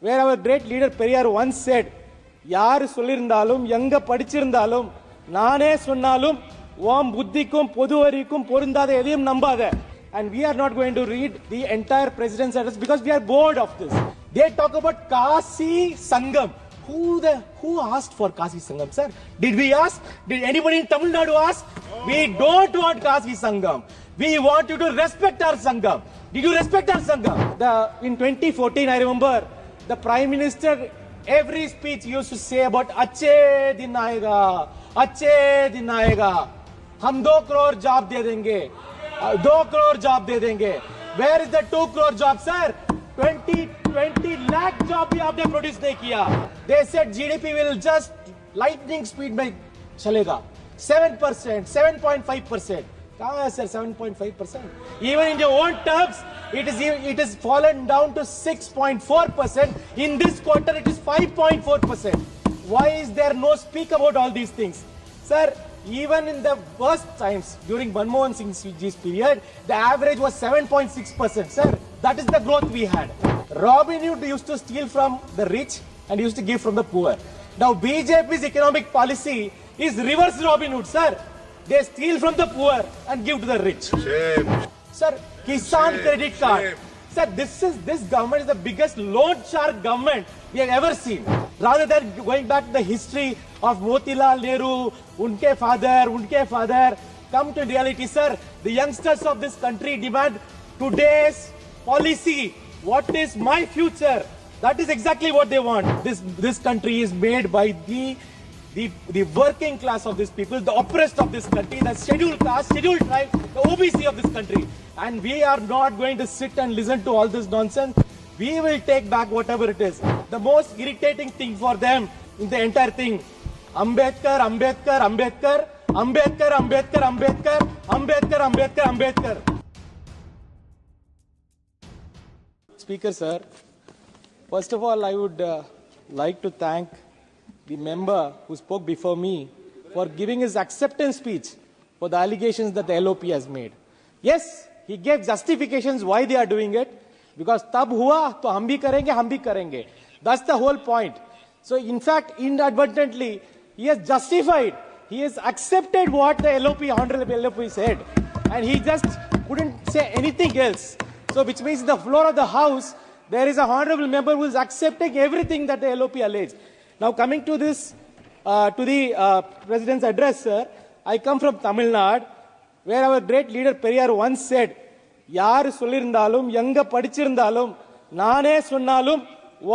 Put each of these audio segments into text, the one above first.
where our great leader Periyar once said, யார் சொல்லியிருந்தாலும் எங்க படிச்சிருந்தாலும் நானே சொன்னாலும் ஓம் புத்திக்கும் பொது அறிவுக்கும் பொருந்தாத எதையும் நம்பாத. And we are not going to read the entire president's address because we are bored of this. They talk about Kasi Sangam. Who asked for Kasi Sangam, sir? Did we ask? Did anybody in Tamil Nadu ask? We don't want Kasi Sangam. We want you to respect our Sangam. Did you respect our Sangam? In 2014, I remember the Prime Minister, every speech used to say about Achhe din aayega, Achhe din aayega. Hum 2 crore job de denge. 2 crore job de denge. Where is the 2 crore job, sir? 20 lakh job bhi aapne produce nahi kiya. They said GDP will just lightning speed mein chalega. 7%, 7.5%. Kahan hai sir 7.5%? Even in your own terms, it is fallen down to 6.4%. In this quarter, it is 5.4%. Why is there no speak about all these things? Sir, even in the worst times during Manmohan Singh's period, the average was 7.6%. Sir, that is the growth we had. Robin Hood used to steal from the rich and used to give from the poor. Now BJP's economic policy is reverse Robin Hood, sir. They steal from the poor and give to the rich. Shame. Sir, Kisan credit card. Shame. Sir, this government is the biggest loan shark government we have ever seen. Rather than going back to the history of Motilal Nehru, unke father, come to reality, sir. The youngsters of this country demand today's policy. What is my future? That is exactly what they want. This country is made by the working class of these people, the oppressed of this country, the scheduled caste, scheduled tribe, the OBC of this country. And we are not going to sit and listen to all this nonsense. We will take back whatever it is. The most irritating thing for them in the entire thing, Ambedkar, Ambedkar, Ambedkar, Ambedkar, Ambedkar, Ambedkar, Ambedkar, Ambedkar, Ambedkar. Speaker, sir, first of all, I would like to thank the member who spoke before me for giving his acceptance speech for the allegations that the LOP has made. Yes, he gave justifications why they are doing it, because tab hua to hum bhi karenge. That's the whole point. So in fact, inadvertently, he has justified, he has accepted what the honorable LOP said, and he just couldn't say anything else. So which means in the floor of the house, there is a honorable member who is accepting everything that the LOP alleged. Now coming to this, to the President's address, sir, I come from Tamil Nadu, where our great leader Periyar once said, யார் சொல்லியிருந்தாலும் எங்க படிச்சிருந்தாலும் நானே சொன்னாலும்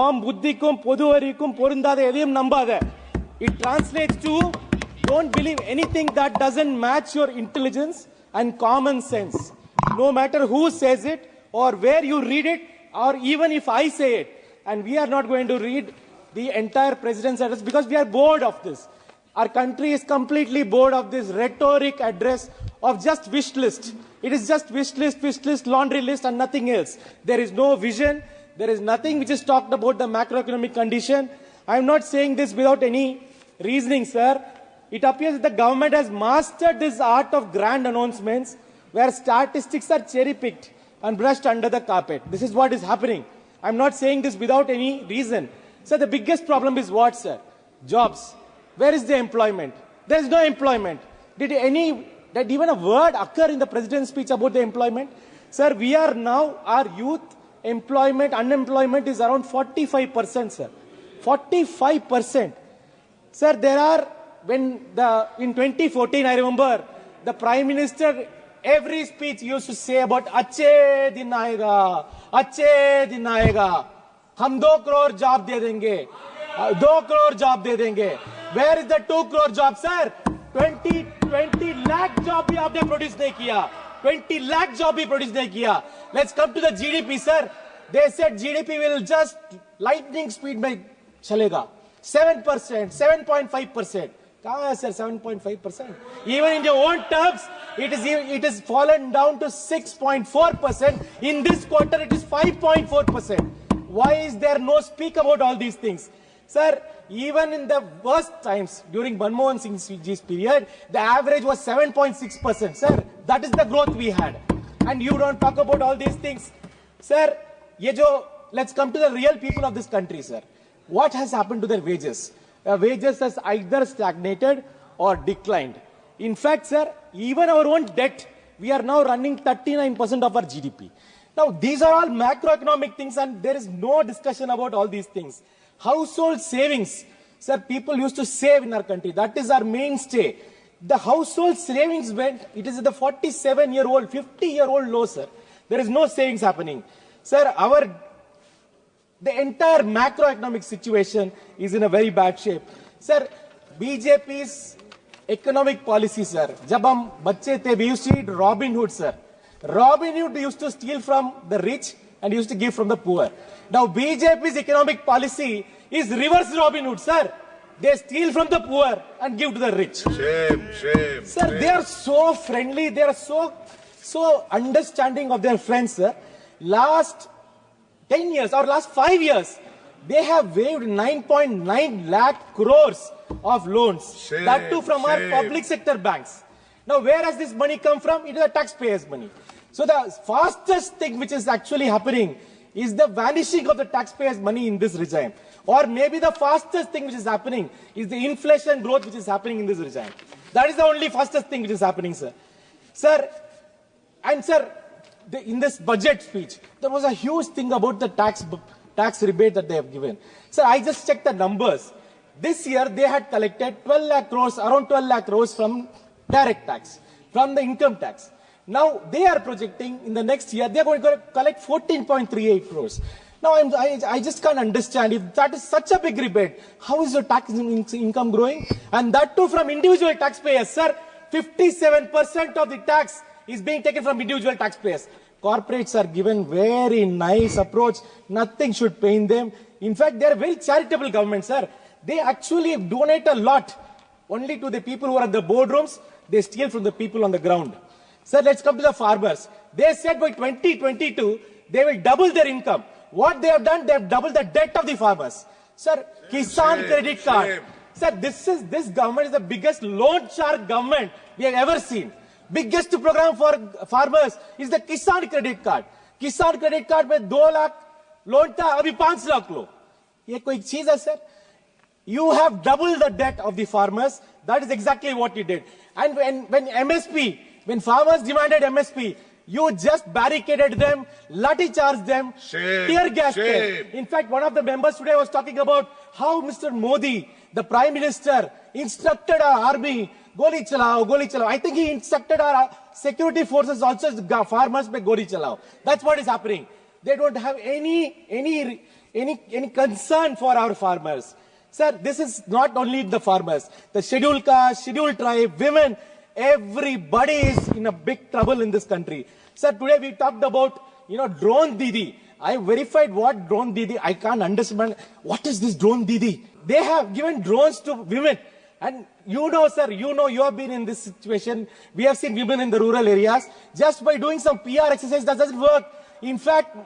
ஓம் புத்திக்கும் பொது அறிவுக்கும் பொருந்தாத எதையும் நம்பாத. It translates to don't believe anything that doesn't match your intelligence and common sense. No matter who says it or where you read it, or even if I say it. And we are not going to read the entire president's address because we are bored of this. Our country is completely bored of this rhetoric address of just wish list. It is just wish list, laundry list and nothing else. There is no vision. There is nothing which is talked about the macroeconomic condition. I am not saying this without any reasoning, sir. It appears that the government has mastered this art of grand announcements where statistics are cherry-picked and brushed under the carpet. This is what is happening. I am not saying this without any reason. Sir, the biggest problem is what, sir? Jobs. Where is the employment? There is no employment. Did even a word occur in the president's speech about the employment? Sir, we are now, our youth unemployment is around 45%, sir. 45%. Sir, in 2014, I remember the Prime Minister, every speech used to say about Achhe din aayega, Achhe din aayega. Hum 2 crore job de denge. 2 crore job de denge. Where is the 2 crore job, sir? 20 lakh job bhi aapne produce nahi kiya. 20 lakh job bhi produce nahi kiya. Let's come to the GDP, sir. They said GDP will just lightning speed mein chalega. 7%, 7.5%. Kahan hai sir 7.5%? Even in your own terms, it is fallen down to 6.4%. In this quarter, it is 5.4%. Why is there no speak about all these things? Sir, even in the worst times during Manmohan Singh's period, the average was 7.6%. Sir, that is the growth we had. And you don't talk about all these things. Sir, ye jo let's come to the real people of this country, sir. What has happened to their wages? Wages has either stagnated or declined. In fact, sir, even our own debt, we are now running 39% of our GDP. Now, these are all macroeconomic things, and there is no discussion about all these things. Household savings, sir, people used to save in our country. That is our mainstay. The household savings went, it is at the 47-year-old, 50-year-old low, sir. There is no savings happening. Sir, the entire macroeconomic situation is in a very bad shape. Sir, BJP's economic policy, sir. Jab hum bacche the, we used to eat Robin Hood, sir. Robin Hood used to steal from the rich and used to give from the poor. Now BJP's economic policy is reverse Robin Hood, sir. They steal from the poor and give to the rich. Shame. Sir, they are so friendly. They are so understanding of their friends, sir. Last 10 years or last 5 years, they have waived 9.9 lakh crores of loans. That too from our public sector banks. Now, where has this money come from? It is the taxpayers' money. So the fastest thing which is actually happening is the vanishing of the taxpayers' money in this regime. Or maybe the fastest thing which is happening is the inflation growth which is happening in this regime. That is the only fastest thing which is happening, sir. Sir, in this budget speech, there was a huge thing about the tax rebate that they have given. Sir, I just checked the numbers. This year, they had collected 12 lakh crores, around 12 lakh crores from direct tax, from the income tax. Now, they are projecting in the next year, they are going to collect 14.38 crores. Now, I just can't understand, if that is such a big rebate, how is your tax income growing? And that too from individual taxpayers. Sir, 57% of the tax is being taken from individual taxpayers. Corporates are given very nice approach. Nothing should pain them. In fact, they are very charitable government, sir. They actually donate a lot only to the people who are at the boardrooms. They steal from the people on the ground. Sir, let's come to the farmers. They said by 2022, they will double their income. What they have done, they have doubled the debt of the farmers. Sir, Kisan credit card. Sir, this government is the biggest loan shark government we have ever seen. Biggest program for farmers is the Kisan credit card. Kisan credit card में 2 lakh loan था, अभी 5 लाख लो. ये कोई चीज है, sir? You have doubled the debt of the farmers. That is exactly what you did. And when farmers demanded MSP, you just barricaded them, lathi charged them, tear gassed them. In fact, one of the members today was talking about how Mr. Modi, the Prime Minister, instructed our army, goli chalao. I think he instructed our security forces also, farmers pe goli chalao. That's what is happening. They don't have any concern for our farmers. Sir, this is not only the farmers. The scheduled caste, scheduled tribe, women, everybody is in a big trouble in this country. Sir, today we talked about, drone Didi. I verified what drone Didi, I can't understand. What is this drone Didi? They have given drones to women. And sir, you have been in this situation. We have seen women in the rural areas. Just by doing some PR exercise, that doesn't work. In fact,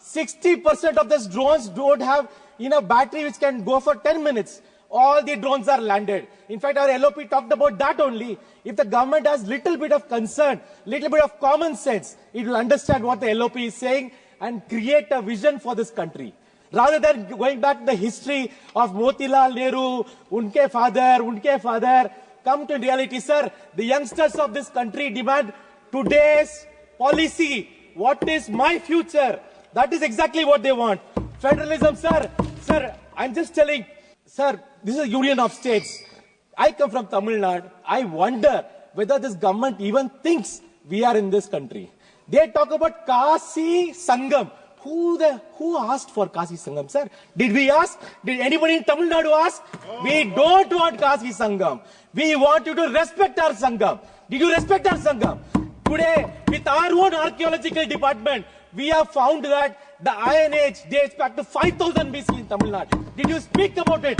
60% of these drones don't have a battery which can go for 10 minutes. All the drones are landed. In fact, our LOP talked about that only. If the government has little bit of concern, little bit of common sense, it will understand what the LOP is saying and create a vision for this country. Rather than going back to the history of Motilal Nehru, unke father, come to reality, sir. The youngsters of this country demand today's policy. What is my future? That is exactly what they want. Federalism, sir. Sir, I'm just telling, sir, this is a union of states. I come from Tamil Nadu. I wonder whether this government even thinks we are in this country. They talk about Kasi Sangam. Who asked for Kasi Sangam, sir? Did we ask? Did anybody in Tamil Nadu ask? We don't want Kasi Sangam. We want you to respect our Sangam. Did you respect our Sangam? Today, with our own archaeological department, we have found that the Iron Age dates back to 5000 BC in Tamil Nadu. Did you speak about it?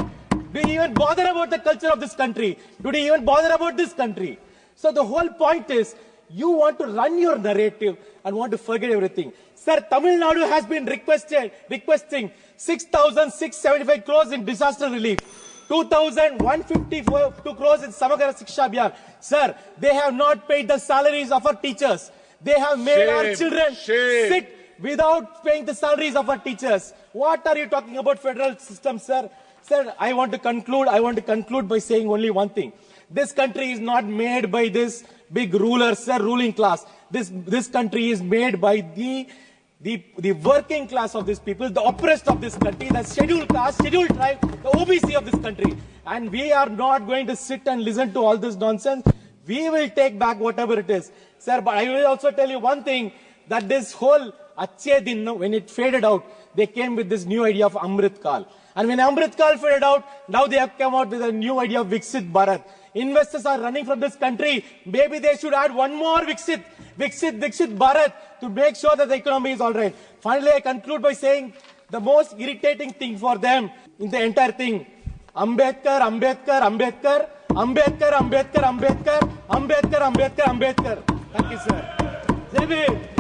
Do you even bother about the culture of this country? Do you even bother about this country? So the whole point is, you want to run your narrative and want to forget everything. Sir, Tamil Nadu has been requesting 6,675 crores in disaster relief. 2,152 crores in Samagra Shiksha Abhiyan. Sir, they have not paid the salaries of our teachers. They have made our children sit without paying the salaries of our teachers. What are you talking about federal system, sir? Sir, I want to conclude by saying only one thing. This country is not made by this big rulers, sir, ruling class. This country is made by the working class of these people, the oppressed of this country, the scheduled caste, scheduled tribe, the OBC of this country. And we are not going to sit and listen to all this nonsense. We will take back whatever it is. Sir, but I will also tell you one thing, that this whole Achhe Din, when it faded out, they came with this new idea of Amrit Kal. And when Amrit Kal faded out, now they have come out with a new idea of Viksit Bharat. Investors are running from this country. Maybe they should add one more Viksit Bharat to make sure that the economy is all right. Finally, I conclude by saying the most irritating thing for them in the entire thing, Ambedkar, Ambedkar, Ambedkar, Ambedkar, Ambedkar, Ambedkar, Ambedkar, Ambedkar, Ambedkar. Thank you, sir. Jai Bhim.